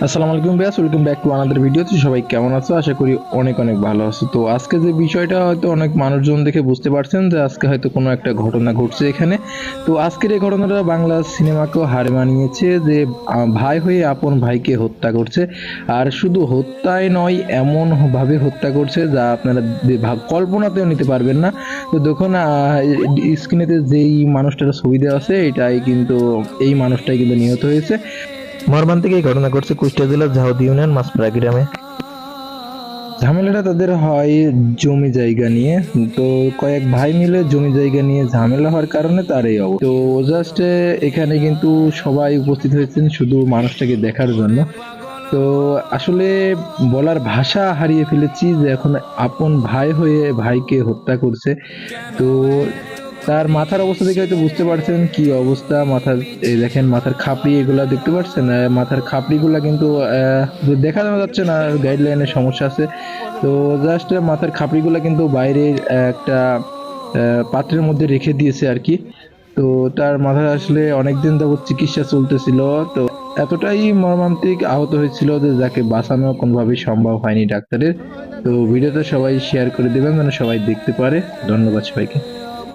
আসসালামু আলাইকুম ভাইয়া, welcome back to another video. তো সবাই কেমন আছো? আশা করি অনেক অনেক ভালো আছো। তো আজকে যে বিষয়টা হয়তো অনেক মানুষজন দেখে বুঝতে পারছেন যে আজকে হয়তো কোনো একটা ঘটনা ঘটছে এখানে। তো আজকের এই ঘটনাটা বাংলা সিনেমাকেও হার মানিয়েছে যে ভাই হয়ে আপন ভাইকে হত্যা করছে। আর শুধু হত্যাই নয়, এমন ভাবে হত্যা করছে যা আপনারা কল্পনাতেও নিতে পারবেন না। তো দেখুন স্ক্রিনেতে যেই মানুষটার ছবি দেওয়া আছে এটাই কিন্তু, এই মানুষটাই কিন্তু নিহত হয়েছে। মর্মান্তিক এই ঘটনা ঘটছে কুষ্টিয়া জেলার ঝাউদ ইউনিয়ন মাছপাড়া গ্রামে। ঝামেলাটা তাদের হয় জমি জায়গা নিয়ে। তো কয়েক ভাই মিলে জমি জায়গা নিয়ে ঝামেলা হওয়ার কারণে তার এই অবস্থা। তো জাস্ট এখানে কিন্তু সবাই উপস্থিত হয়েছেন শুধু মানুষটাকে দেখার জন্য। তো আসলে বলার ভাষা হারিয়ে ফেলেছি যে এখন আপন ভাই হয়ে ভাইকে হত্যা করছে। তো তার মাথার অবস্থা দেখে হয়তো বুঝতে পারছেন কি অবস্থা মাথার। এই দেখেন মাথার খাপড়ি এগুলা দেখতে পাচ্ছেন, মাথার খাপড়ি গুলা কিন্তু দেখা যাচ্ছে না, গাইডলাইনের সমস্যা আছে। তো জাস্ট মাথার খাপড়ি গুলা কিন্তু বাইরে একটা পাত্রের মধ্যে রেখে দিয়েছে আর কি। তো তার মাথায় আসলে অনেকদিন যাবত চিকিৎসা চলতেছিল। তো এতটাই মর্মান্তিক আহত হয়েছিল যে যাকে বাঁচানো কোনোভাবেই সম্ভব হয়নি ডাক্তারের। তো ভিডিওটা সবাই শেয়ার করে দিবেন যেন সবাই দেখতে পারে। ধন্যবাদ সবাইকে।